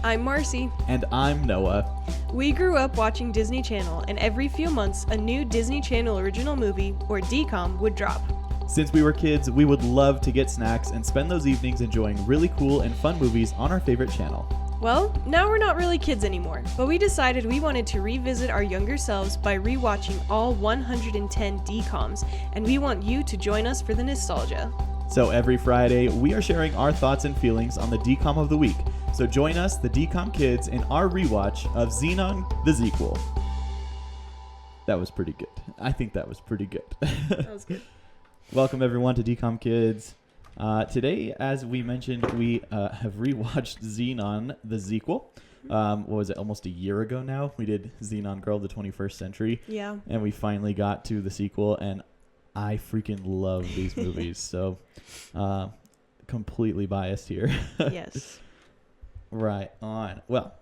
I'm Marci. And I'm Noah. We grew up watching Disney Channel, and every few months, a new Disney Channel original movie, or DCOM, would drop. Since we were kids, we would love to get snacks and spend those evenings enjoying really cool and fun movies on our favorite channel. Well, now we're not really kids anymore, but we decided we wanted to revisit our younger selves by rewatching all 110 DCOMs, and we want you to join us for the nostalgia. So every Friday, we are sharing our thoughts and feelings on the DCOM of the week. So join us, the DCOM kids, in our rewatch of Zenon the Zequel. That was pretty good. I think that was pretty good. That was good. Welcome everyone to DCOM Kids. Today, as we mentioned, we have rewatched Zenon the Zequel. What was it, almost a year ago now? We did Zenon Girl of the 21st Century. Yeah. And we finally got to the sequel, and I freaking love these movies. So, completely biased here. Yes. Right on. Well,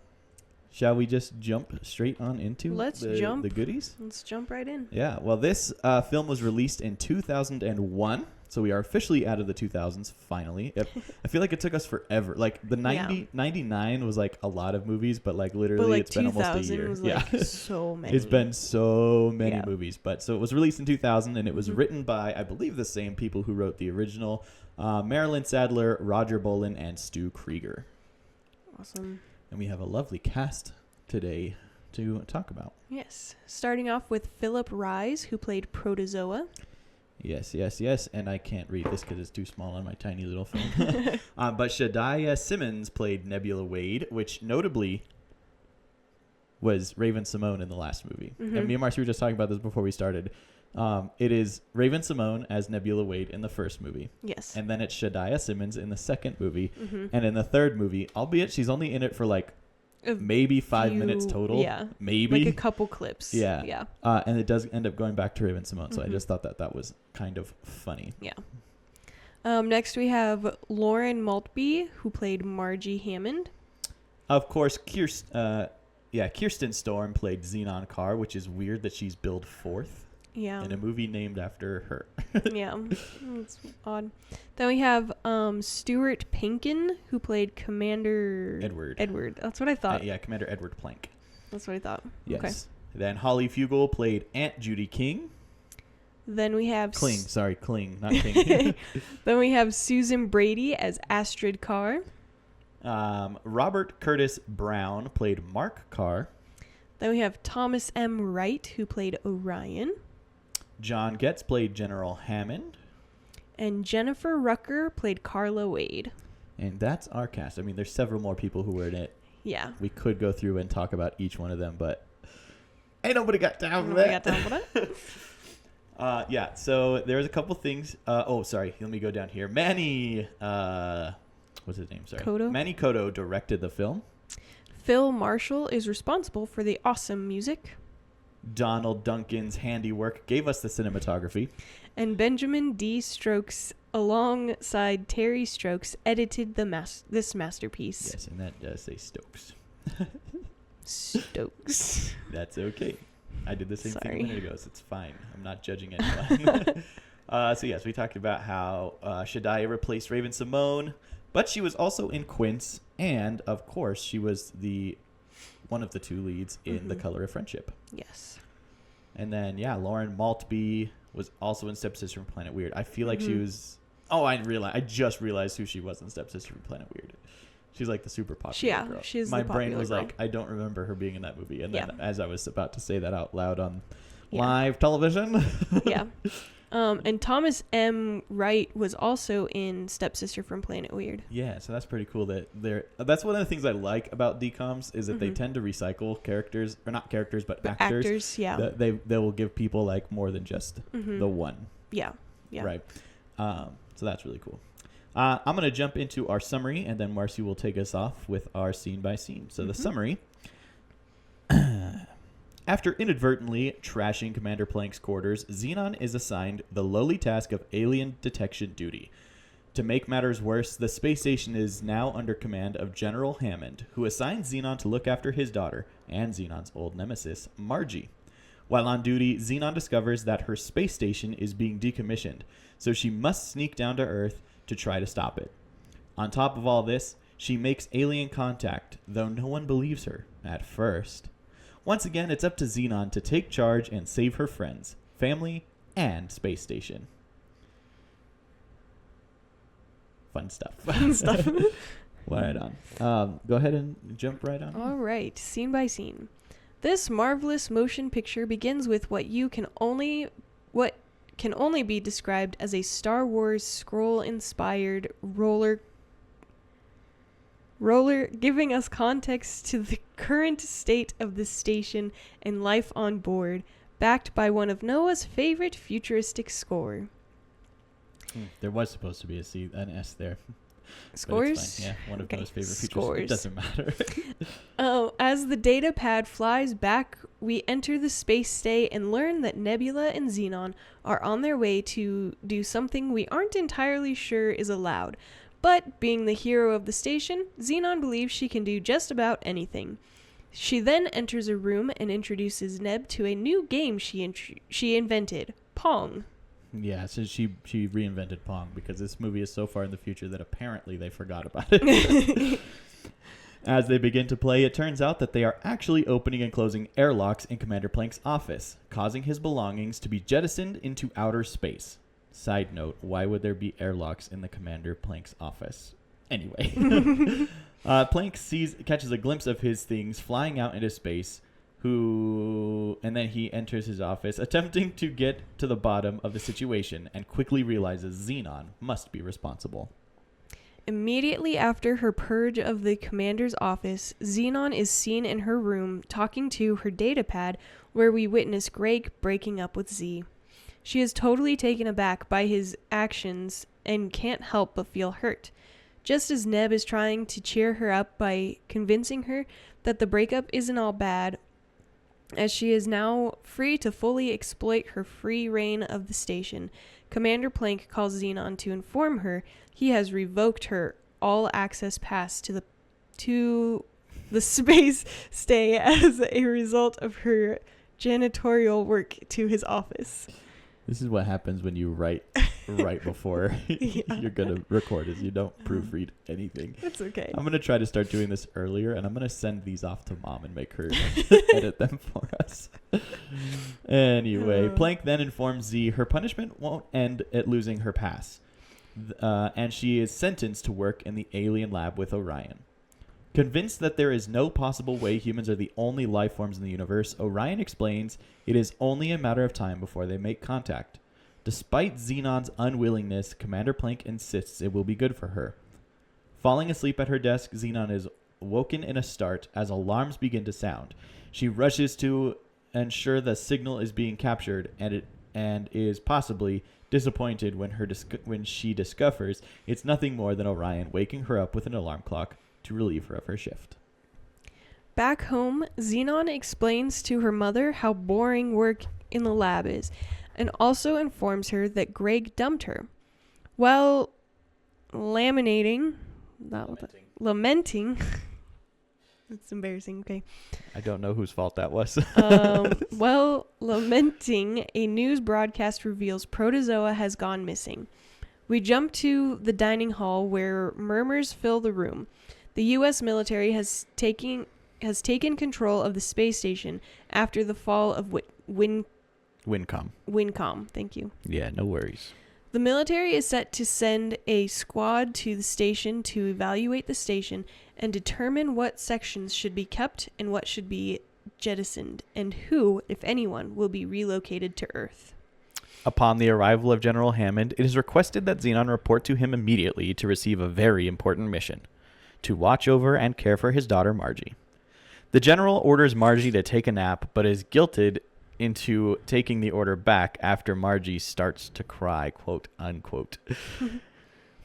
shall we just jump straight on into the goodies? Let's jump right in. Yeah. Well, this film was released in 2001. So we are officially out of the 2000s, finally. I feel like it took us forever. Like, the 99 was, like, a lot of movies, but, like, literally it's been almost a year. Was, like, so many. It's been so many movies. But so it was released in 2000, and it was written by, I believe, the same people who wrote the original, Marilyn Sadler, Roger Bolin, and Stu Krieger. Awesome. And we have a lovely cast today to talk about. Yes. Starting off with Philip Rise, who played Protozoa. Yes. And I can't read this because it's too small on my tiny little phone. But Shadiah Simmons played Nebula Wade, which notably was Raven-Symoné in the last movie. Mm-hmm. And me and Marci were just talking about this before we started. It is Raven-Symoné as Nebula Wade in the first movie. Yes. And then it's Shadiah Simmons in the second movie. Mm-hmm. And in the third movie, albeit she's only in it for like maybe 5 minutes total. Yeah. Maybe. Like a couple clips. Yeah. Yeah. And it does end up going back to Raven-Symoné. So I just thought that was kind of funny. Yeah. Next we have Lauren Maltby, who played Margie Hammond. Of course, Kirsten Storm played Zenon Karr, which is weird that she's billed fourth in a movie named after her. Yeah, it's odd. Then we have Stuart Pinkin, who played Commander Edward. That's what I thought. Commander Edward Plank. That's what I thought. Yes. Okay. Then Holly Fugel played Aunt Judy King. Then we have Kling, not King. Then we have Susan Brady as Astrid Karr. Robert Curtis Brown played Mark Karr. Then we have Thomas M. Wright, who played Orion. John Getz played General Hammond. And Jennifer Rucker played Carla Wade. And that's our cast. I mean, there's several more people who were in it. Yeah. We could go through and talk about each one of them, but ain't nobody got time for that. So there's a couple things. Let me go down here. Manny, what's his name? Sorry. Cotto? Manny Cotto directed the film. Phil Marshall is responsible for the awesome music. Donald Duncan's handiwork gave us the cinematography. And Benjamin D. Stokes, alongside Terry Stokes, edited this masterpiece. Yes, and that does say Stokes. Stokes. That's okay. I did the same thing a minute ago, so it's fine. I'm not judging anyone. We talked about how Shadiah replaced Raven-Symoné, but she was also in Quince, and of course, she was one of the two leads in The Color of Friendship. Yes. And then, Lauren Maltby was also in Stepsister from Planet Weird. I feel like she was... Oh, I just realized who she was in Stepsister from Planet Weird. She's like the super popular girl. She's My the popular brain was girl. like, I don't remember her being in that movie. And then as I was about to say that out loud on live television. Yeah. And Thomas M. Wright was also in Stepsister from Planet Weird. Yeah, so that's pretty cool that that's one of the things I like about DCOMs is that they tend to recycle characters, or not characters, but actors. Actors, yeah. They will give people like more than just the one. Yeah. Right. So that's really cool. I'm going to jump into our summary, and then Marci will take us off with our scene by scene. So the summary. After inadvertently trashing Commander Plank's quarters, Zenon is assigned the lowly task of alien detection duty. To make matters worse, the space station is now under command of General Hammond, who assigns Zenon to look after his daughter and Zenon's old nemesis, Margie. While on duty, Zenon discovers that her space station is being decommissioned, so she must sneak down to Earth to try to stop it. On top of all this, She makes alien contact, though no one believes her at first. Once again, it's up to Zenon to take charge and save her friends, family, and space station. Fun stuff. Fun stuff. Right on. Go ahead and jump right on. All right, scene by scene. This marvelous motion picture begins with what can only be described as a Star Wars scroll-inspired roller, giving us context to the current state of the station and life on board, backed by one of Noah's favorite futuristic score. There was supposed to be an S there. Scores? Yeah, one of Okay. Noah's favorite features. Scores. It doesn't matter. As the data pad flies back, we enter the space stay and learn that Nebula and Zenon are on their way to do something we aren't entirely sure is allowed. But being the hero of the station, Zenon believes she can do just about anything. She then enters a room and introduces Neb to a new game she invented, Pong. Yeah, so she reinvented Pong because this movie is so far in the future that apparently they forgot about it. As they begin to play, it turns out that they are actually opening and closing airlocks in Commander Plank's office, causing his belongings to be jettisoned into outer space. Side note, why would there be airlocks in the Commander Plank's office? Anyway. Plank catches a glimpse of his things flying out into space, and then he enters his office, attempting to get to the bottom of the situation, and quickly realizes Zenon must be responsible. Immediately after her purge of the commander's office, Zenon is seen in her room talking to her datapad, where we witness Greg breaking up with Z. She is totally taken aback by his actions and can't help but feel hurt. Just as Neb is trying to cheer her up by convincing her that the breakup isn't all bad, as she is now free to fully exploit her free reign of the station, Commander Plank calls Zenon to inform her he has revoked her all-access pass to the space stay as a result of her janitorial work to his office. This is what happens when you write right before you're going to record, is you don't proofread anything. That's okay. I'm going to try to start doing this earlier, and I'm going to send these off to Mom and make her edit them for us. Anyway, Plank then informs Z her punishment won't end at losing her pass, and she is sentenced to work in the alien lab with Orion. Convinced that there is no possible way humans are the only life forms in the universe, Orion explains it is only a matter of time before they make contact. Despite Zenon's unwillingness, Commander Plank insists it will be good for her. Falling asleep at her desk, Zenon is woken in a start as alarms begin to sound. She rushes to ensure the signal is being captured and is possibly disappointed when she discovers it's nothing more than Orion waking her up with an alarm clock to relieve her of her shift. Back home, Zenon explains to her mother how boring work in the lab is, and also informs her that Greg dumped her. While lamenting, it's embarrassing, okay. I don't know whose fault that was. While lamenting, a news broadcast reveals Protozoa has gone missing. We jump to the dining hall where murmurs fill the room. The U.S. military has taken control of the space station after the fall of Whyncom. Thank you. Yeah, no worries. The military is set to send a squad to the station to evaluate the station and determine what sections should be kept and what should be jettisoned, and who, if anyone, will be relocated to Earth. Upon the arrival of General Hammond, it is requested that Zenon report to him immediately to receive a very important mission: to watch over and care for his daughter Marci. The general orders Marci to take a nap, but is guilted into taking the order back after Marci starts to cry, quote unquote.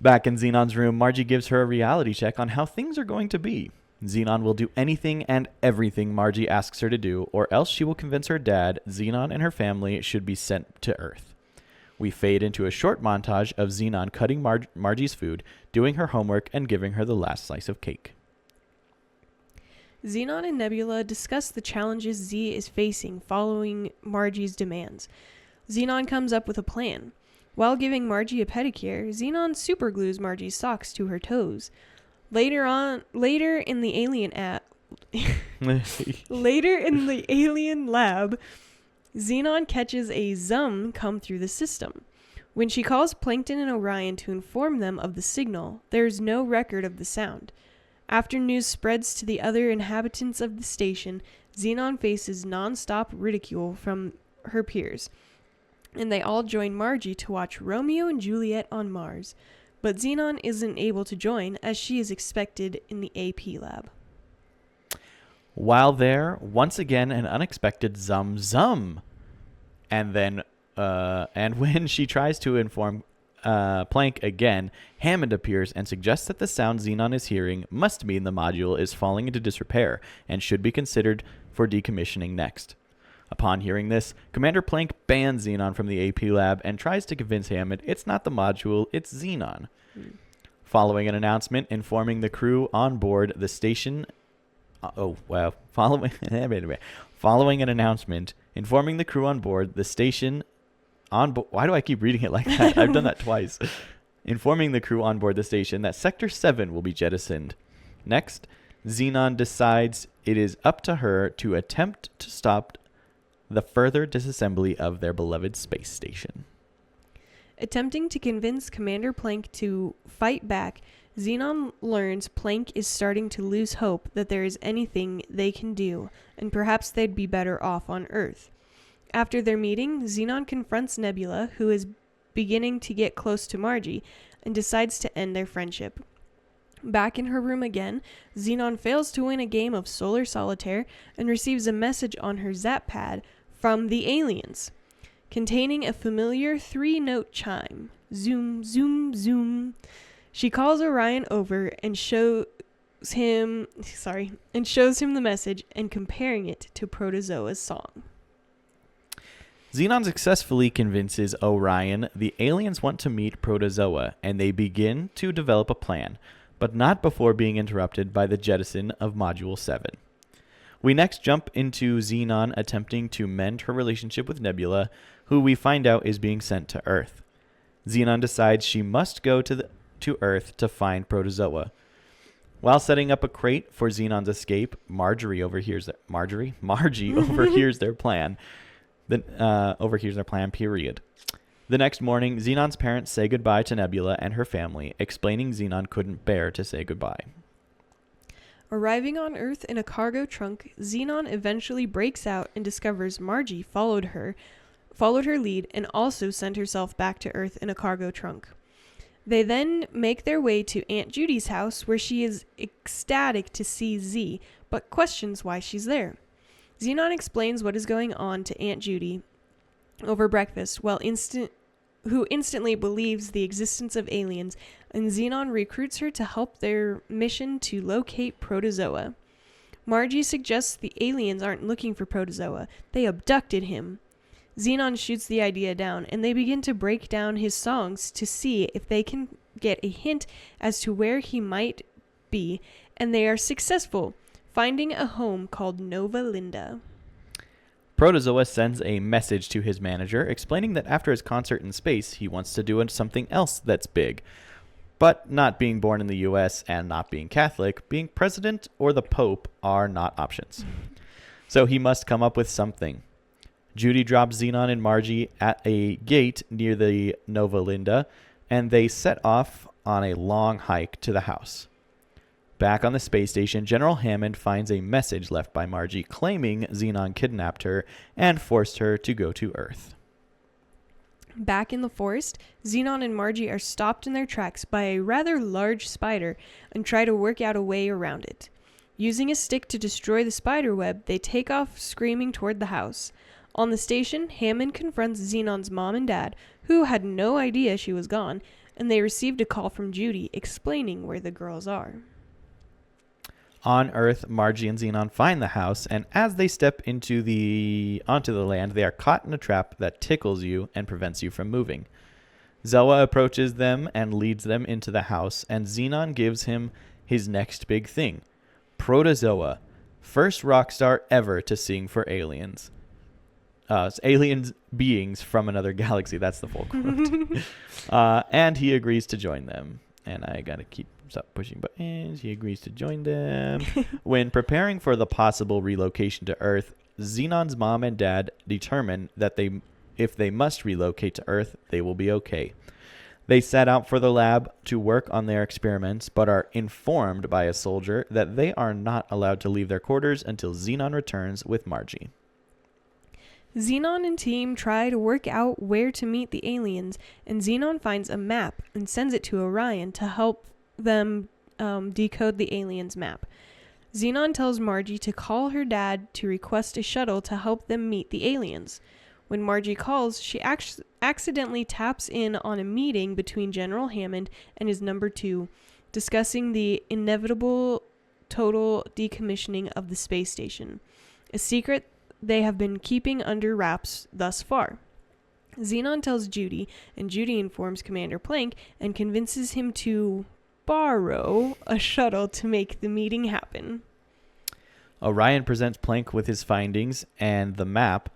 Back in Zenon's room, Marci gives her a reality check on how things are going to be. Zenon will do anything and everything Marci asks her to do, or else she will convince her dad Zenon and her family should be sent to Earth. We fade into a short montage of Zenon cutting Marci's food, doing her homework, and giving her the last slice of cake. Zenon and Nebula discuss the challenges Z is facing following Marci's demands. Zenon comes up with a plan. While giving Marci a pedicure, Zenon superglues Marci's socks to her toes. Later in the alien lab, Zenon catches a zum come through the system. When she calls Plankton and Orion to inform them of the signal, there is no record of the sound. After news spreads to the other inhabitants of the station, Zenon faces non-stop ridicule from her peers, and they all join Margie to watch Romeo and Juliet on Mars. But Zenon isn't able to join, as she is expected in the AP lab. While there, once again, an unexpected zum. And then, and when she tries to inform Planck again, Hammond appears and suggests that the sound Zenon is hearing must mean the module is falling into disrepair and should be considered for decommissioning next. Upon hearing this, Commander Planck bans Zenon from the AP lab and tries to convince Hammond it's not the module, it's Zenon. Following an announcement informing the crew on board the station... Following an announcement informing the crew on board the station... Why do I keep reading it like that? I've done that twice. Informing the crew on board the station that Sector 7 will be jettisoned. Next, Zenon decides it is up to her to attempt to stop the further disassembly of their beloved space station. Attempting to convince Commander Planck to fight back, Zenon learns Planck is starting to lose hope that there is anything they can do, and perhaps they'd be better off on Earth. After their meeting, Zenon confronts Nebula, who is beginning to get close to Margie, and decides to end their friendship. Back in her room again, Zenon fails to win a game of Solar Solitaire and receives a message on her zap pad from the aliens, containing a familiar 3-note chime. Zoom, zoom, zoom. She calls Orion over and shows him the message and comparing it to Protozoa's song. Zenon successfully convinces Orion the aliens want to meet Protozoa, and they begin to develop a plan, but not before being interrupted by the jettison of Module 7. We next jump into Zenon attempting to mend her relationship with Nebula, who we find out is being sent to Earth. Zenon decides she must go to Earth to find Protozoa. While setting up a crate for Xenon's escape, Margie overhears their plan. Overhears their plan, period. The next morning, Xenon's parents say goodbye to Nebula and her family, explaining Zenon couldn't bear to say goodbye. Arriving on Earth in a cargo trunk, Zenon eventually breaks out and discovers Margie followed her lead and also sent herself back to Earth in a cargo trunk. They then make their way to Aunt Judy's house, where she is ecstatic to see Z, but questions why she's there. Zenon explains what is going on to Aunt Judy over breakfast, who instantly believes the existence of aliens, and Zenon recruits her to help their mission to locate Protozoa. Margie suggests the aliens aren't looking for Protozoa, they abducted him. Zenon shoots the idea down, and they begin to break down his songs to see if they can get a hint as to where he might be, and they are successful, finding a home called Nova Linda. Protozoa sends a message to his manager explaining that after his concert in space, he wants to do something else that's big. But not being born in the U.S. and not being Catholic, being president or the Pope are not options. So he must come up with something. Judy drops Zenon and Margie at a gate near the Nova Linda, and they set off on a long hike to the house. Back on the space station, General Hammond finds a message left by Margie claiming Zenon kidnapped her and forced her to go to Earth. Back in the forest, Zenon and Margie are stopped in their tracks by a rather large spider and try to work out a way around it. Using a stick to destroy the spider web, they take off screaming toward the house. On the station, Hammond confronts Zenon's mom and dad, who had no idea she was gone, and they received a call from Judy explaining where the girls are. On Earth, Margie and Zenon find the house, and as they step onto the land, they are caught in a trap that tickles you and prevents you from moving. Zoa approaches them and leads them into the house, and Zenon gives him his next big thing, Protozoa, first rock star ever to sing for aliens. Aliens beings from another galaxy, that's the full quote. And he agrees to join them. And I gotta keep stop pushing buttons. He agrees to join them. When preparing for the possible relocation to Earth, Zenon's mom and dad determine that if they must relocate to Earth, they will be okay. They set out for the lab to work on their experiments, but are informed by a soldier that they are not allowed to leave their quarters until Zenon returns with Marci. Zenon and team try to work out where to meet the aliens, and Zenon finds a map and sends it to Orion to help them decode the aliens' map. Zenon tells Marci to call her dad to request a shuttle to help them meet the aliens. When Marci calls, she accidentally taps in on a meeting between General Hammond and his number 2, discussing the inevitable total decommissioning of the space station, a secret they have been keeping under wraps thus far. Zenon tells Judy, and Judy informs Commander Plank and convinces him to borrow a shuttle to make the meeting happen. Orion presents Plank with his findings, and the map,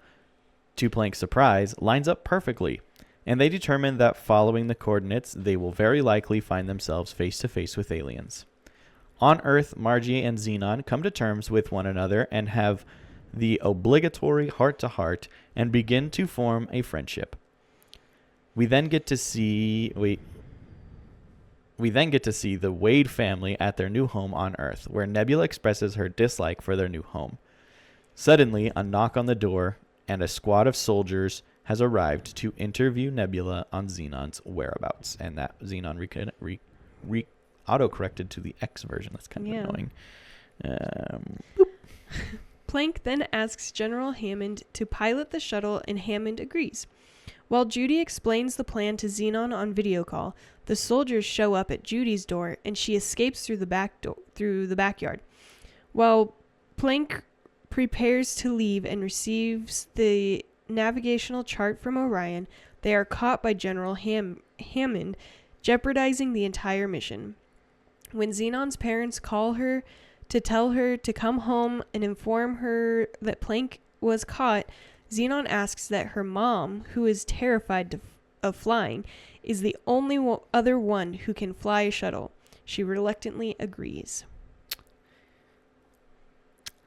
to Plank's surprise, lines up perfectly, and they determine that following the coordinates, they will very likely find themselves face to face with aliens. On Earth, Marci and Zenon come to terms with one another and have the obligatory heart-to-heart and begin to form a friendship. We then get to see the Wade family at their new home on Earth, where Nebula expresses her dislike for their new home. Suddenly, a knock on the door and a squad of soldiers has arrived to interview Nebula on Zenon's whereabouts, and that Zenon auto-corrected to the X version. That's kind of annoying. Plank then asks General Hammond to pilot the shuttle, and Hammond agrees. While Judy explains the plan to Zenon on video call, the soldiers show up at Judy's door, and she escapes through the backyard. While Plank prepares to leave and receives the navigational chart from Orion, they are caught by General Hammond, jeopardizing the entire mission. When Zenon's parents call her to tell her to come home and inform her that Plank was caught, Zenon asks that her mom, who is terrified of flying, is the only other one who can fly a shuttle. She reluctantly agrees.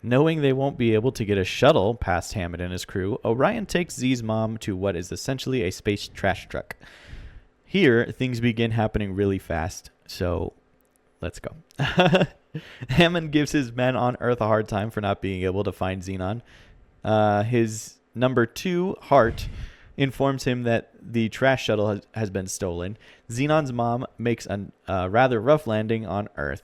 Knowing they won't be able to get a shuttle past Hammond and his crew, Orion takes Z's mom to what is essentially a space trash truck. Here, things begin happening really fast, so let's go. Hammond gives his men on Earth a hard time for not being able to find Zenon. His number 2, Hart, informs him that the trash shuttle has been stolen. Zenon's mom makes a rather rough landing on Earth.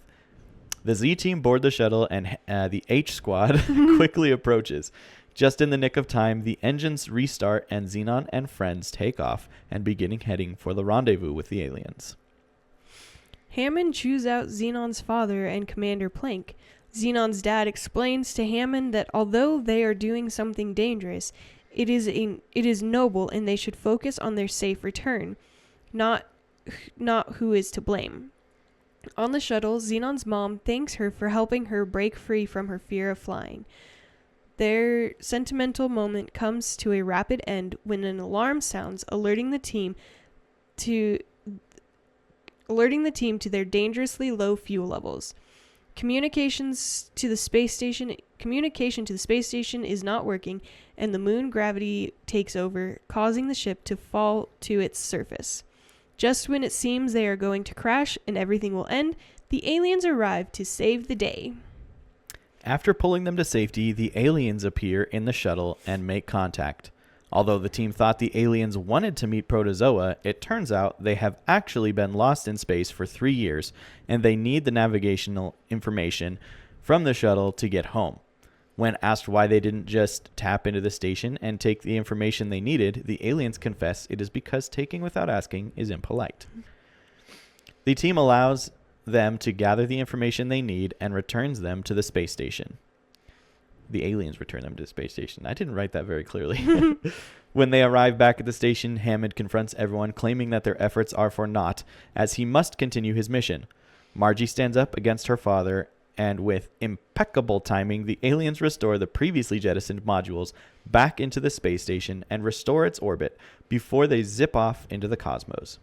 The Z team board the shuttle, and the H squad quickly approaches. Just in the nick of time, the engines restart, and Zenon and friends take off and begin heading for the rendezvous with the aliens. Hammond chews out Zenon's father and Commander Plank. Zenon's dad explains to Hammond that although they are doing something dangerous, it is noble, and they should focus on their safe return, not who is to blame. On the shuttle, Zenon's mom thanks her for helping her break free from her fear of flying. Their sentimental moment comes to a rapid end when an alarm sounds, alerting the team to their dangerously low fuel levels. Communication to the space station is not working, and the moon gravity takes over, causing the ship to fall to its surface. Just when it seems they are going to crash and everything will end, the aliens arrive to save the day. After pulling them to safety, the aliens appear in the shuttle and make contact. Although the team thought the aliens wanted to meet Protozoa, it turns out they have actually been lost in space for 3 years, and they need the navigational information from the shuttle to get home. When asked why they didn't just tap into the station and take the information they needed, the aliens confess it is because taking without asking is impolite. The team allows them to gather the information they need and returns them to the space station. The aliens return them to the space station. I didn't write that very clearly. When they arrive back at the station, Hammond confronts everyone, claiming that their efforts are for naught, as he must continue his mission. Marci stands up against her father, and with impeccable timing, the aliens restore the previously jettisoned modules back into the space station and restore its orbit before they zip off into the cosmos.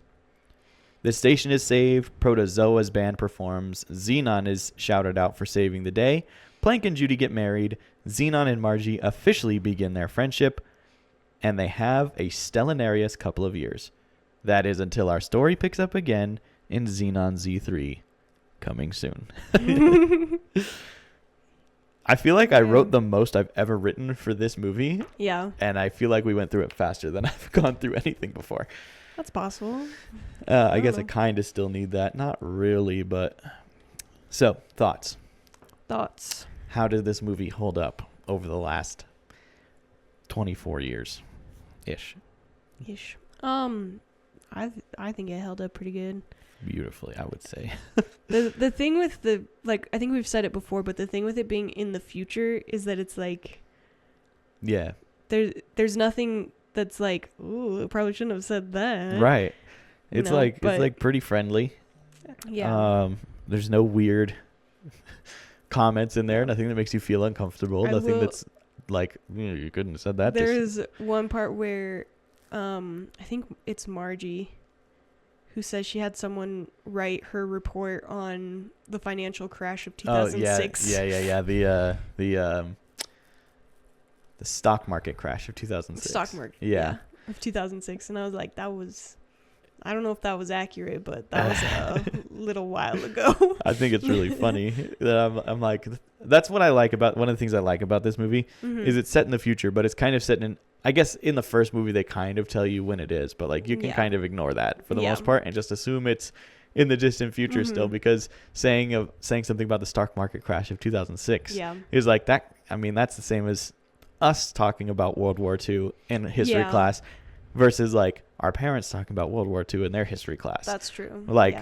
The station is saved. Protozoa's band performs. Zenon is shouted out for saving the day. Plank and Judy get married. Zenon and Margie officially begin their friendship. And they have a stellenarious couple of years. That is until our story picks up again in Zenon Z3. Coming soon. I feel like I wrote the most I've ever written for this movie. Yeah. And I feel like we went through it faster than I've gone through anything before. That's possible. I guess I kind of still need that. Not really, but... So, thoughts. How did this movie hold up over the last 24 years? Ish. I think it held up pretty good. Beautifully, I would say. The thing with the, like, I think we've said it before, but the thing with it being in the future is that it's like... Yeah. There's nothing that's like, ooh, I probably shouldn't have said that. Right. It's it's like pretty friendly. Yeah. There's no weird comments in there. Nothing that makes you feel uncomfortable. Nothing that's like, you couldn't have said that. There's one part where I think it's Margie who says she had someone write her report on the financial crash of 2006. Yeah. The stock market crash of 2006. Stock market. Yeah. Of 2006. And I was like, I don't know if that was accurate, but that was a little while ago. I think it's really funny that I'm like, that's what I like about, one of the things I like about this movie is it's set in the future, but it's kind of set in, I guess in the first movie, they kind of tell you when it is, but like you can kind of ignore that for the most part and just assume it's in the distant future still, because saying something about the stock market crash of 2006 is like that. I mean, that's the same as us talking about World War II in history class versus like our parents talking about World War II in their history class. That's true. Like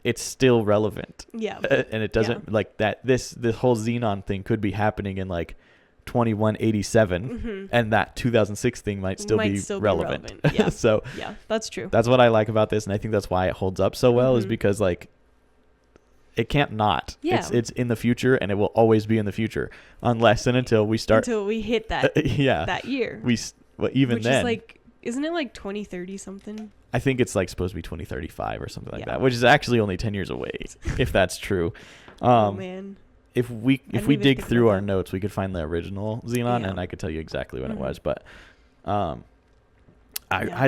it's still relevant. Yeah. And it doesn't like that. This whole Zenon thing could be happening in like 2187 and that 2006 thing might still be relevant. Yeah. So yeah, that's true. That's what I like about this. And I think that's why it holds up so well is because like it can't not. Yeah. It's in the future and it will always be in the future unless and until we hit that that year. Even then. Is like, isn't it like 2030 something? I think it's like supposed to be 2035 or something like that, which is actually only 10 years away, if that's true. Oh man. If we dig through our notes, we could find the original Zenon and I could tell you exactly when it was. But I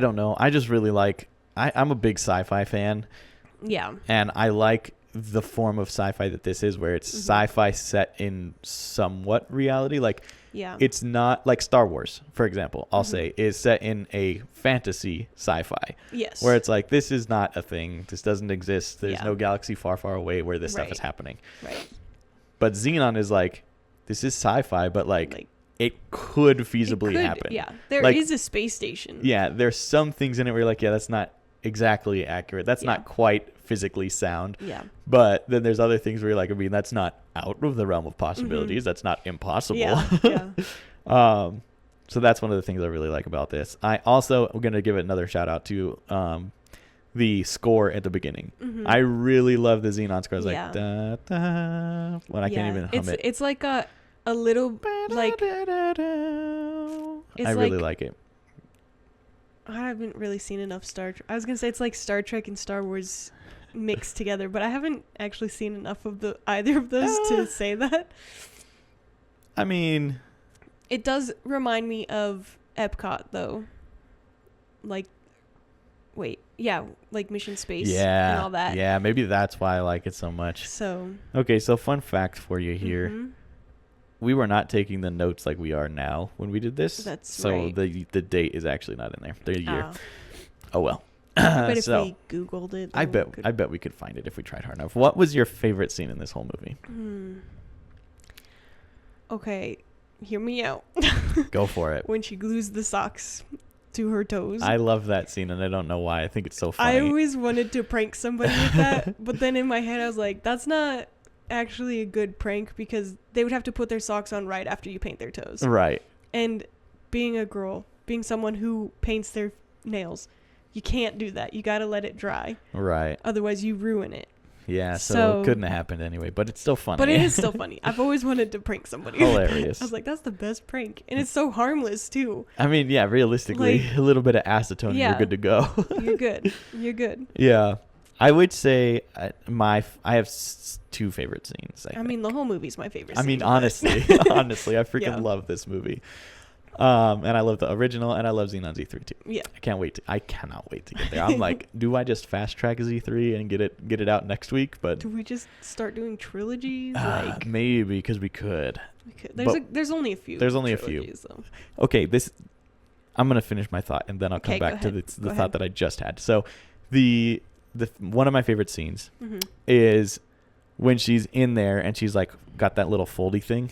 don't know. I just really like, I'm a big sci-fi fan. Yeah. And I like the form of sci-fi that this is, where it's sci-fi set in somewhat reality. Like, it's not like Star Wars, for example, I'll say, is set in a fantasy sci-fi. Yes. Where it's like, this is not a thing. This doesn't exist. There's no galaxy far, far away where this stuff is happening. Right. But Zenon is like, this is sci-fi, but like it could feasibly happen. Yeah. There is a space station. Yeah. There's some things in it where you're like, yeah, that's not exactly accurate. That's not quite physically sound. Yeah. But then there's other things where you're like, I mean, that's not out of the realm of possibilities. That's not impossible. Yeah. So that's one of the things I really like about this. I also am going to give it another shout out to the score at the beginning. I really love the Zenon score. It's like da, da, when I can't even hum it. It's like a little like I really like it. I haven't really seen enough Star Trek. I was gonna say it's like Star Trek and Star Wars mixed together, but I haven't actually seen enough of either of those to say that. I mean, it does remind me of Epcot though. Like Mission Space and all that. Yeah, maybe that's why I like it so much. So fun fact for you here. We were not taking the notes like we are now when we did this. That's right. So the date is actually not in there. The year. Oh well. But if we Googled it, I bet we could find it if we tried hard enough. What was your favorite scene in this whole movie? Okay, hear me out. Go for it. When she glues the socks to her toes. I love that scene, and I don't know why. I think it's so funny. I always wanted to prank somebody with that, but then in my head I was like, that's not actually a good prank because they would have to put their socks on right after you paint their toes. Right. And being a girl, being someone who paints their nails, you can't do that. You got to let it dry. Right. Otherwise you ruin it. Yeah, so it couldn't have happened anyway, but it's still funny. But it is still funny. I've always wanted to prank somebody. Hilarious. I was like, that's the best prank. And it's so harmless, too. I mean, yeah, realistically, a little bit of acetone and you're good to go. You're good. You're good. Yeah. I would say I have two favorite scenes. I mean, the whole movie's my favorite I scene. mean, honestly, honestly, I freaking love this movie. And I love the original, and I love Zenon Z3 too. Yeah. I cannot wait to get there. I'm like, do I just fast track Z3 and get it out next week? But do we just start doing trilogies? Maybe, because we could. There's only a few. There's only a few. Though. Okay, I'm gonna finish my thought, and then I'll come back to the thought that I just had. So, the one of my favorite scenes is when she's in there and she's like got that little foldy thing.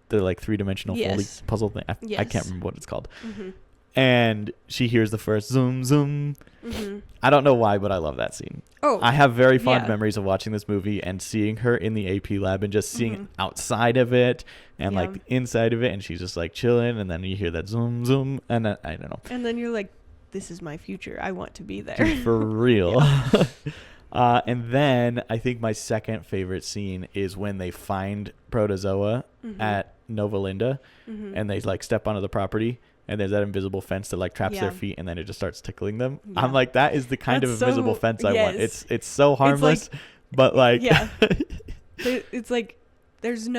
The like 3-dimensional foldy puzzle thing. I can't remember what it's called. And she hears the first zoom zoom. I don't know why, but I love that scene. I have very fond memories of watching this movie and seeing her in the AP lab and just seeing outside of it and like inside of it, and she's just like chilling, and then you hear that zoom zoom, and I don't know. And then you're like, this is my future. I want to be there. Dude, for real. And then I think my second favorite scene is when they find Protozoa at Nova Linda, and they like step onto the property, and there's that invisible fence that like traps their feet, and then it just starts tickling them. I'm like, that is the kind of invisible fence I want. It's so harmless, but like it's like there's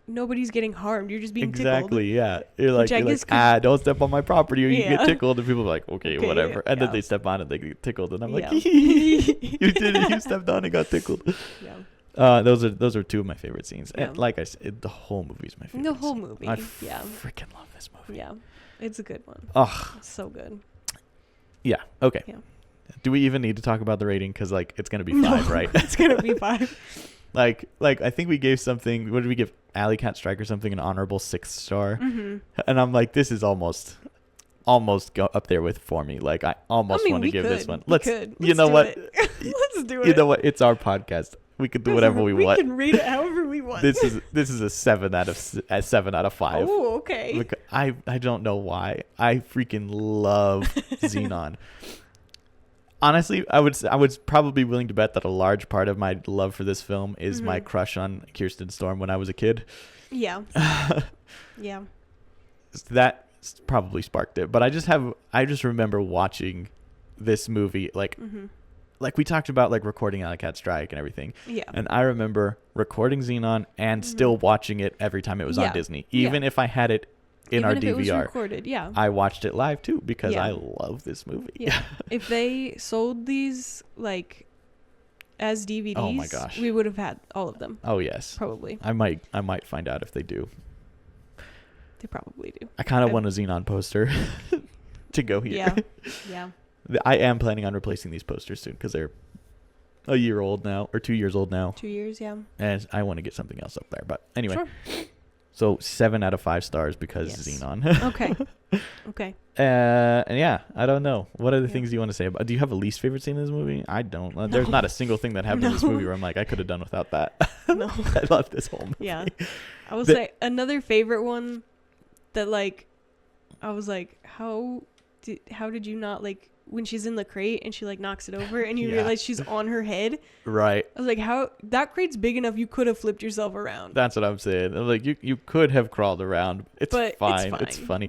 nobody's getting harmed. You're just being tickled. Exactly, yeah. You're like, don't step on my property or you get tickled. And people are like, okay, whatever. And then they step on it, they get tickled. And I'm like, you did it. You stepped on and got tickled. Yeah. Those are two of my favorite scenes. And like I said, the whole movie is my favorite. The whole movie. I freaking love this movie. Yeah. It's a good one. Oh. It's so good. Yeah. Okay. Yeah. Do we even need to talk about the rating? Because like it's gonna be 5, right? It's gonna be 5. Like I think we gave something. What did we give? Alley Cat Strike or something, an honorable 6th star. And I'm like, this is almost go up there with for me. Like I almost want to give this one. Let's you know what? Let's do it. You know what? It's our podcast. We can do whatever we want. We can rate it however we want. This is a 7 out of 5. Oh, okay. Look, I don't know why. I freaking love Zenon. Honestly, I would probably be willing to bet that a large part of my love for this film is my crush on Kirsten Storm when I was a kid. Yeah. Yeah. That probably sparked it. But I just remember watching this movie like we talked about like recording Alley Cat Strike and everything. Yeah. And I remember recording Zenon and still watching it every time it was on Disney. Even if I had it in our DVR. It was recorded, I watched it live too because I love this movie. Yeah. If they sold these like as DVDs, oh my gosh, we would have had all of them. Oh yes. Probably. I might find out if they do. They probably do. I kind of want a Zenon poster to go here. Yeah. Yeah. I am planning on replacing these posters soon because they're a year old now or 2 years old now. 2 years, yeah. And I want to get something else up there. But anyway. Sure. So 7 out of 5 stars because Zenon. Okay. Okay. And yeah, I don't know. What other things do you want to say about? Do you have a least favorite scene in this movie? I don't. No. There's not a single thing that happened in this movie where I'm like, I could have done without that. No. I love this whole movie. Yeah. I will say another favorite one that like, I was like, how did you not like when she's in the crate and she like knocks it over and you realize she's on her head. Right. I was like, how that crate's big enough you could have flipped yourself around. That's what I'm saying. I'm like you could have crawled around. It's fine. It's funny.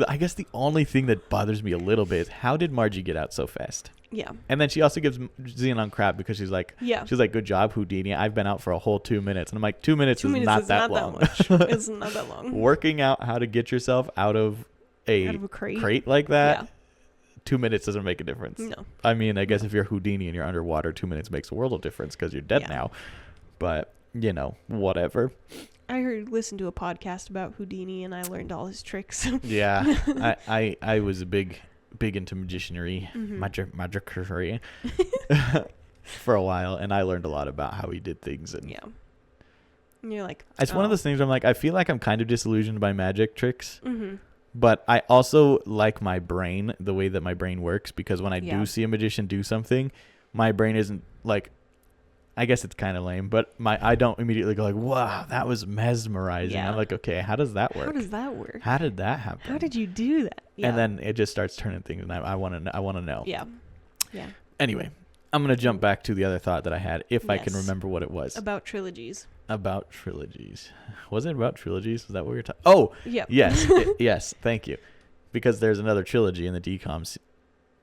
I guess the only thing that bothers me a little bit is how did Margie get out so fast? Yeah. And then she also gives Zenon crap because she's like, good job, Houdini. I've been out for a whole 2 minutes. And I'm like, 2 minutes is not that long. It's not that long. Working out how to get yourself out of a crate like that. Yeah. 2 minutes doesn't make a difference. No. I mean, I guess if you're Houdini and you're underwater, 2 minutes makes a world of difference because you're dead now. But, whatever. I listened to a podcast about Houdini and I learned all his tricks. Yeah. I was big into magicianry, magicry for a while, and I learned a lot about how he did things. And and you're like, it's one of those things where I'm like, I feel like I'm kind of disillusioned by magic tricks. But I also like my brain, the way that my brain works, because when I do see a magician do something, my brain isn't like, I guess it's kind of lame, but I don't immediately go like, wow, that was mesmerizing. I'm like, okay, how does that work? How does that work? How did that happen? How did you do that? Yeah. And then it just starts turning things, and I want to know. Yeah. Yeah. Anyway, I'm going to jump back to the other thought that I had, if I can remember what it was. About trilogies. About trilogies. Was it about trilogies? Is that what you're talking? Oh, yeah. Yes. Yes. Thank you. Because there's another trilogy in the DCOMs,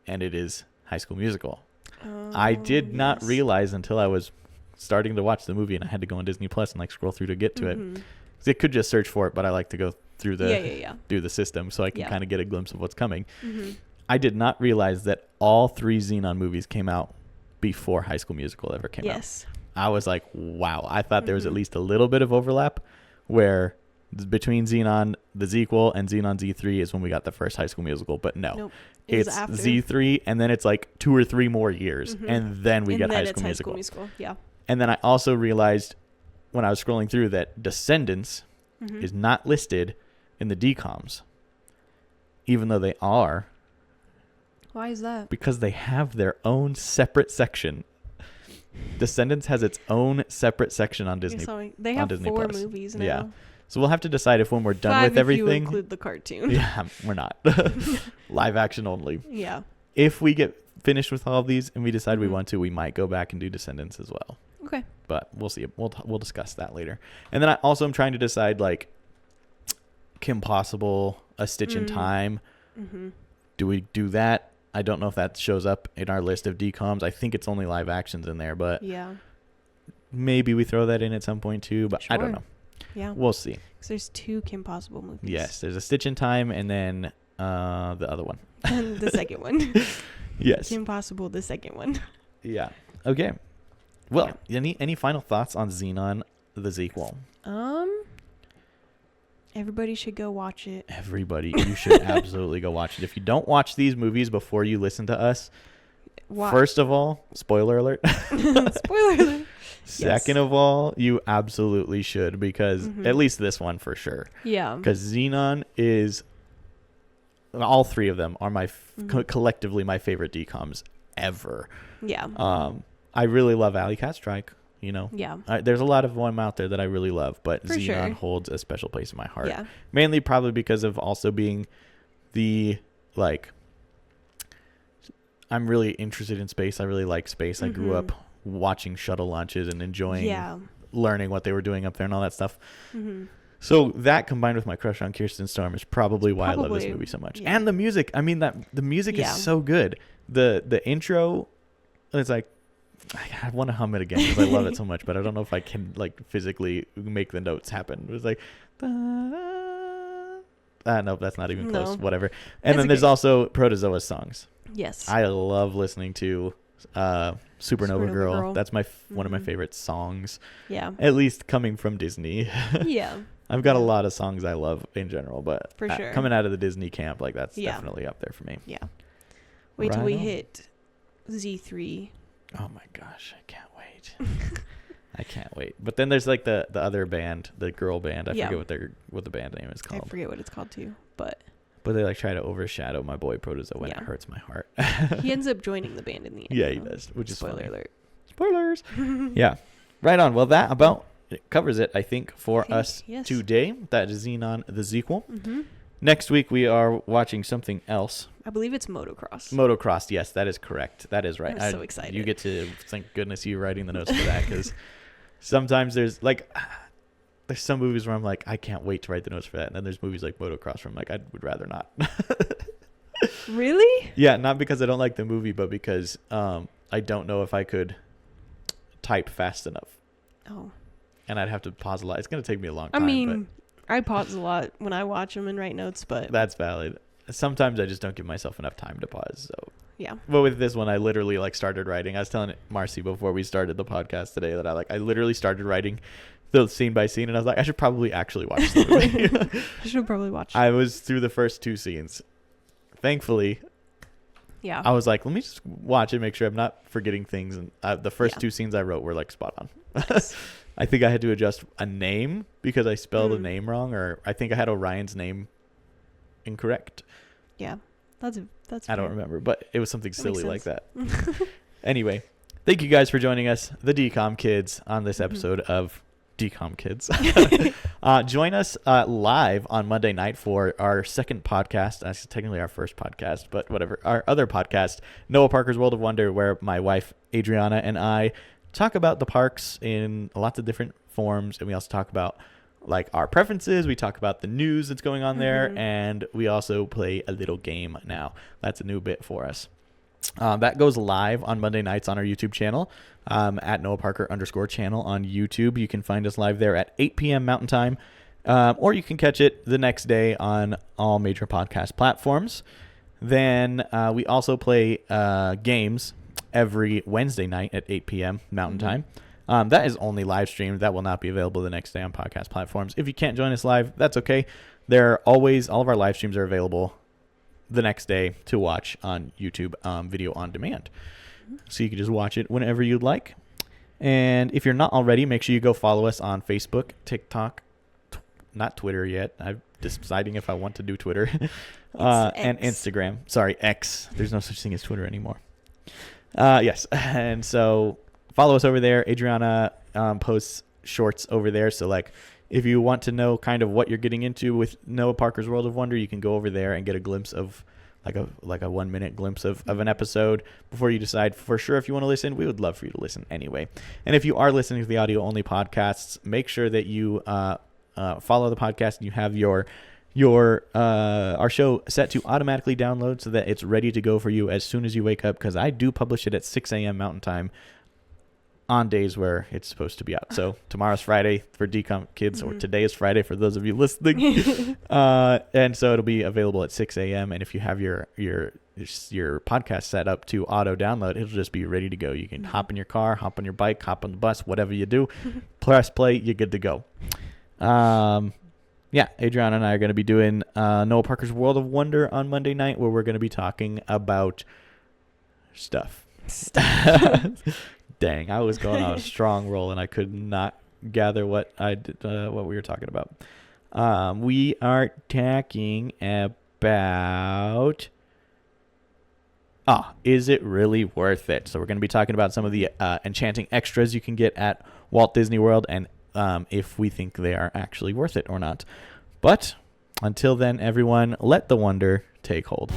and it is High School Musical. I did not yes. realize until I was starting to watch the movie and I had to go on Disney Plus and like scroll through to get to it. Mhm. 'Cause it could just search for it, but I like to go through the Yeah. through the system so I can Yeah. kind of get a glimpse of what's coming. Mhm. I did not realize that all 3 Zenon movies came out before High School Musical ever came out. Yes. I was like, wow. I thought there was at Mhm. least a little bit of overlap where between Zenon, the Zequel, and Zenon Z3 is when we got the first High School Musical. But no, Nope. It was it's after. Z3, and then it's like 2 or 3 more years, Mhm. and then we And get then High it's School High Musical. School Musical. Yeah. And then I also realized when I was scrolling through that Descendants Mhm. is not listed in the DCOMs, even though they are, Why is that? because they have their own separate section. Descendants has its own separate section on Disney. They on have Disney 4 Plus. movies now. Yeah. So we'll have to decide if when we're done 5 with if you everything. include the cartoon. Yeah, we're not. Live action only. Yeah. If we get finished with all of these and we decide we Mhm. want to, we might go back and do Descendants as well. Okay. But we'll see. We'll discuss that later. And then I also am trying to decide like Kim Possible, A Stitch in Mm. Time. Mhm. Do we do that? I don't know if that shows up in our list of DCOMs. I think it's only live actions in there, but Yeah. maybe we throw that in at some point too. But I don't Sure. know. Yeah. We'll see. Because there's 2 Kim Possible movies. Yes, there's A Stitch in Time and then the other one. And the second one. Yes. Kim Possible, the second one. Yeah. Okay. Well, any final thoughts on Zenon the Zequel? Everybody should go watch it. Everybody, you should absolutely go watch it. If you don't watch these movies before you listen to us, first of all, spoiler alert. Spoiler alert. Second of all, you absolutely should, because Mhm. at least this one for sure. Yeah. Because Zenon is, all 3 of them are Mhm. collectively my favorite DCOMs ever. Yeah. I really love Alley Cat Strike. You know, Yeah. there's a lot of them out there that I really love, but For Zenon sure. holds a special place in my heart. Yeah. Mainly probably because of also being the, like, I'm really interested in space. I really like space. I grew Mhm. up watching shuttle launches and enjoying Yeah. learning what they were doing up there and all that stuff. Mhm. So that combined with my crush on Kirsten Storm is probably why I love this Probably, movie so much. yeah. And the music. I mean, the music Yeah. is so good. The intro, it's like, I want to hum it again because I love it so much, but I don't know if I can like physically make the notes happen. It was like, no, that's not even close. No. Whatever. And That's then there's okay. also Protozoa's songs. Yes. I love listening to Supernova Supernova Girl. Girl. That's my one of my Mhm. favorite songs, Yeah. at least coming from Disney. Yeah. I've got a Yeah. lot of songs I love in general, but For sure. coming out of the Disney camp, like that's Yeah. definitely up there for me. Yeah. Wait till we Right on. hit Z3. Oh my gosh, I can't wait. I can't wait. But then there's like the other band, the girl band. I Yeah. forget what the band name is I called. forget what it's called too, but But they like try to overshadow my boy Protozoa, and Yeah. it hurts my heart. he ends up joining the band in the end. Yeah, he though. does, which is Spoiler funny. alert. Spoilers. Yeah. Right on. Well, that about it covers it, I think, for Okay, us yes. today. That is Zenon the Zequel. Mm-hmm. Next week, we are watching something else. I believe it's motocross. Motocross. Yes, that is correct. That is right. I'm so excited. You get to, thank goodness you writing the notes for that, because sometimes there's some movies where I'm like, I can't wait to write the notes for that. And then there's movies like Motocross where I'm like, I would rather not. Really? Yeah, not because I don't like the movie, but because I don't know if I could type fast enough. Oh. And I'd have to pause a lot. It's going to take me a long I time. mean, I pause a lot when I watch them and write notes, but but that's valid. Sometimes I just don't give myself enough time to pause. So, yeah. but with this one, I literally started writing. I was telling Marci before we started the podcast today that I literally started writing the scene by scene, and I was like, I should probably actually watch the movie. I should probably watch. I was through the first 2 scenes. Thankfully, Yeah. I was like, let me just watch it, make sure I'm not forgetting things. And the first Yeah. 2 scenes I wrote were spot on. Nice. I think I had to adjust a name because I spelled a Mm. name wrong, or I think I had Orion's name incorrect. Yeah. That's I don't fair. remember, but it was something That makes silly like sense. that. Anyway, thank you guys for joining us, the DCOM kids, on this Mhm. episode of DCOM Kids. Join us live on Monday night for our second podcast. That's technically our first podcast, but whatever. Our other podcast, Noah Parker's World of Wonder, where my wife, Adriana, and I talk about the parks in lots of different forms. And we also talk about our preferences. We talk about the news that's going on there. Mhm. And we also play a little game now. That's a new bit for us. That goes live on Monday nights on our YouTube channel, at Noah Parker _channel on YouTube. You can find us live there at 8 p.m. Mountain Time, or you can catch it the next day on all major podcast platforms. Then we also play games every Wednesday night at 8 p.m. Mountain Time. That is only live streamed. That will not be available the next day on podcast platforms. If you can't join us live, that's okay. All of our live streams are available the next day to watch on YouTube, video on demand. So you can just watch it whenever you'd like. And if you're not already, make sure you go follow us on Facebook, TikTok, not Twitter yet. I'm deciding if I want to do Twitter, and Instagram. Sorry, X. There's no such thing as Twitter anymore. Yes. And so follow us over there. Adriana posts shorts over there. So like, if you want to know kind of what you're getting into with Noah Parker's World of Wonder, you can go over there and get a glimpse of like a 1 minute glimpse of an episode before you decide for sure if you want to listen. We would love for you to listen anyway. And if you are listening to the audio only podcasts, make sure that you follow the podcast and you have our show set to automatically download so that it's ready to go for you as soon as you wake up, because I do publish it at 6 a.m. Mountain Time on days where it's supposed to be out. So tomorrow's Friday for DCOM kids, or today is Friday for those of you listening. And so it'll be available at 6 a.m. And if you have your podcast set up to auto download, it'll just be ready to go. You can hop in your car, hop on your bike, hop on the bus, whatever you do, press play, you're good to go. Yeah, Adriana and I are going to be doing Noah Parker's World of Wonder on Monday night, where we're going to be talking about stuff. Dang, I was going on a strong roll and I could not gather what we were talking about. We are talking about is it really worth it? So we're going to be talking about some of the enchanting extras you can get at Walt Disney World, and if we think they are actually worth it or not. But until then, everyone, let the wonder take hold.